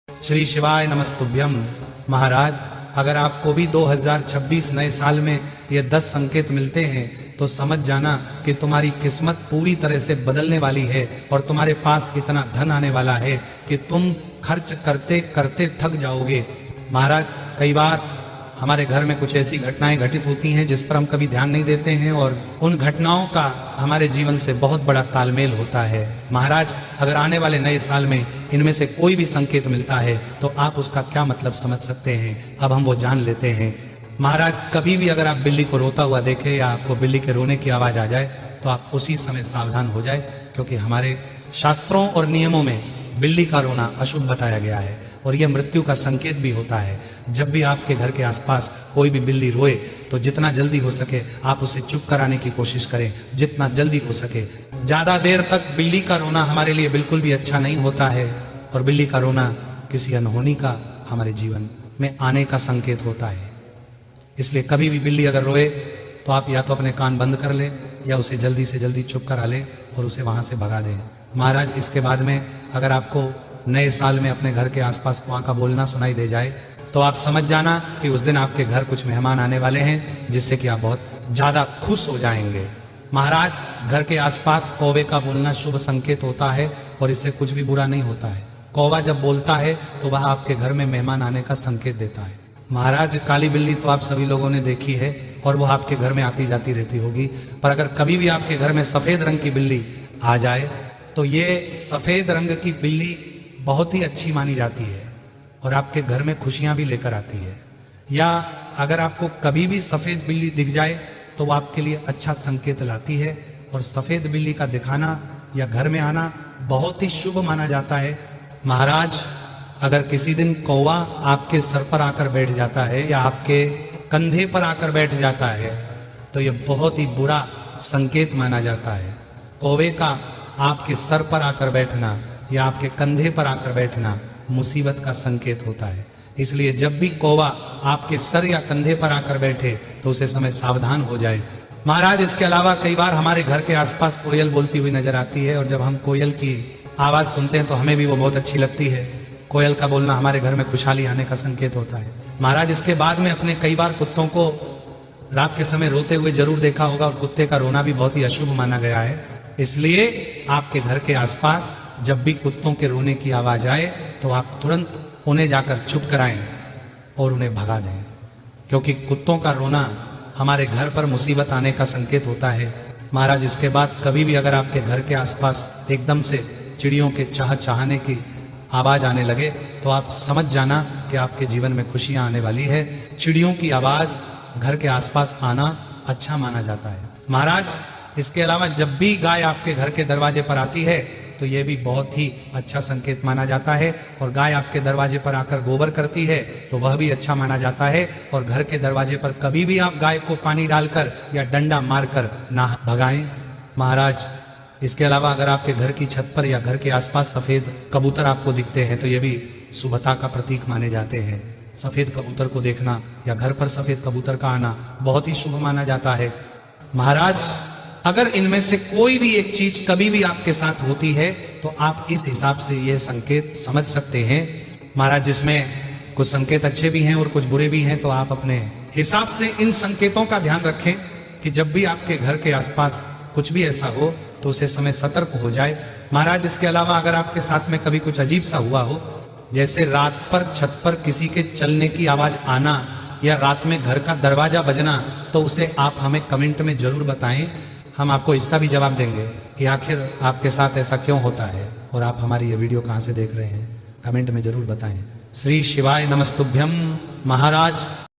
श्री शिवाय नमस्तुभ्यम। महाराज, अगर आपको भी 2026 नए साल में ये 10 संकेत मिलते हैं तो समझ जाना कि तुम्हारी किस्मत पूरी तरह से बदलने वाली है और तुम्हारे पास इतना धन आने वाला है कि तुम खर्च करते करते थक जाओगे। महाराज, कई बार हमारे घर में कुछ ऐसी घटनाएं घटित होती हैं जिस पर हम कभी ध्यान नहीं देते हैं और उन घटनाओं का हमारे जीवन से बहुत बड़ा तालमेल होता है। महाराज, अगर आने वाले नए साल में इनमें से कोई भी संकेत मिलता है तो आप उसका क्या मतलब समझ सकते हैं। अब हम वो जान लेते हैं। महाराज, कभी भी अगर आप बिल्ली को रोता हुआ देखें या आपको बिल्ली के रोने की आवाज आ जाए तो आप उसी समय सावधान हो जाए, क्योंकि हमारे शास्त्रों और नियमों में बिल्ली का रोना अशुभ बताया गया है और यह मृत्यु का संकेत भी होता है। जब भी आपके घर के आसपास कोई भी बिल्ली रोए तो जितना जल्दी हो सके आप उसे चुप कराने की कोशिश करें, जितना जल्दी हो सके। ज्यादा देर तक बिल्ली का रोना हमारे लिए बिल्कुल भी अच्छा नहीं होता है और बिल्ली का रोना किसी अनहोनी का हमारे जीवन में आने का संकेत होता है। इसलिए कभी भी बिल्ली अगर रोए तो आप या तो अपने कान बंद कर ले या उसे जल्दी से जल्दी चुप करा ले और उसे वहां से भगा दें। महाराज, इसके बाद में अगर आपको नए साल में अपने घर के आसपास कुआं का बोलना सुनाई दे जाए तो आप समझ जाना कि उस दिन आपके घर कुछ मेहमान आने वाले हैं, जिससे कि आप बहुत ज्यादा खुश हो जाएंगे। महाराज, घर के आसपास कौवे का बोलना शुभ संकेत होता है और इससे कुछ भी बुरा नहीं होता है। कौवा जब बोलता है तो वह आपके घर में मेहमान आने का संकेत देता है। महाराज, काली बिल्ली तो आप सभी लोगों ने देखी है और वो आपके घर में आती जाती रहती होगी, पर अगर कभी भी आपके घर में सफेद रंग की बिल्ली आ जाए तो ये सफेद रंग की बिल्ली बहुत ही अच्छी मानी जाती है और आपके घर में खुशियां भी लेकर आती है। या अगर आपको कभी भी सफेद बिल्ली दिख जाए तो वो आपके लिए अच्छा संकेत लाती है और सफेद बिल्ली का दिखाना या घर में आना बहुत ही शुभ माना जाता है। महाराज, अगर किसी दिन कौवा आपके सर पर आकर बैठ जाता है या आपके कंधे पर आकर बैठ जाता है तो यह बहुत ही बुरा संकेत माना जाता है। कौवे का आपके सर पर आकर बैठना या आपके कंधे पर आकर बैठना मुसीबत का संकेत होता है। इसलिए जब भी कौवा आपके सर या कंधे पर आकर बैठे तो उसे समय सावधान हो जाए। महाराज, इसके अलावा कई बार हमारे घर के आसपास कोयल बोलती हुई नजर आती है और जब हम कोयल की आवाज सुनते हैं तो हमें भी वो बहुत अच्छी लगती है। कोयल का बोलना हमारे घर में खुशहाली आने का संकेत होता है। महाराज, इसके बाद में अपने कई बार कुत्तों को रात के समय रोते हुए जरूर देखा होगा और कुत्ते का रोना भी बहुत ही अशुभ माना गया है। इसलिए आपके घर के आसपास जब भी कुत्तों के रोने की आवाज आए तो आप तुरंत उन्हें जाकर चुप कराएं और उन्हें भगा दें, क्योंकि कुत्तों का रोना हमारे घर पर मुसीबत आने का संकेत होता है। महाराज, इसके बाद कभी भी अगर आपके घर के आसपास एकदम से चिड़ियों के चहचहाने की आवाज आने लगे तो आप समझ जाना कि आपके जीवन में खुशियां आने वाली है। चिड़ियों की आवाज घर के आसपास आना अच्छा माना जाता है। महाराज, इसके अलावा जब भी गाय आपके घर के दरवाजे पर आती है तो यह भी बहुत ही अच्छा संकेत माना जाता है और गाय आपके दरवाजे पर आकर गोबर करती है तो वह भी अच्छा माना जाता है। और घर के दरवाजे पर कभी भी आप गाय को पानी डालकर या डंडा मारकर ना भगाएं। महाराज, इसके अलावा अगर आपके घर की छत पर या घर के आसपास सफेद कबूतर आपको दिखते हैं तो यह भी शुभता का प्रतीक माने जाते हैं। सफेद कबूतर को देखना या घर पर सफेद कबूतर का आना बहुत ही शुभ माना जाता है। महाराज, अगर इनमें से कोई भी एक चीज कभी भी आपके साथ होती है तो आप इस हिसाब से यह संकेत समझ सकते हैं। महाराज, जिसमें कुछ संकेत अच्छे भी हैं और कुछ बुरे भी हैं, तो आप अपने हिसाब से इन संकेतों का ध्यान रखें कि जब भी आपके घर के आसपास कुछ भी ऐसा हो तो उसे समय सतर्क हो जाए। महाराज, इसके अलावा अगर आपके साथ में कभी कुछ अजीब सा हुआ हो, जैसे रात पर छत पर किसी के चलने की आवाज आना या रात में घर का दरवाजा बजना, तो उसे आप हमें कमेंट में जरूर बताएं। हम आपको इसका भी जवाब देंगे कि आखिर आपके साथ ऐसा क्यों होता है और आप हमारी ये वीडियो कहाँ से देख रहे हैं। कमेंट में जरूर बताएं। श्री शिवाय नमस्तुभ्यम। महाराज,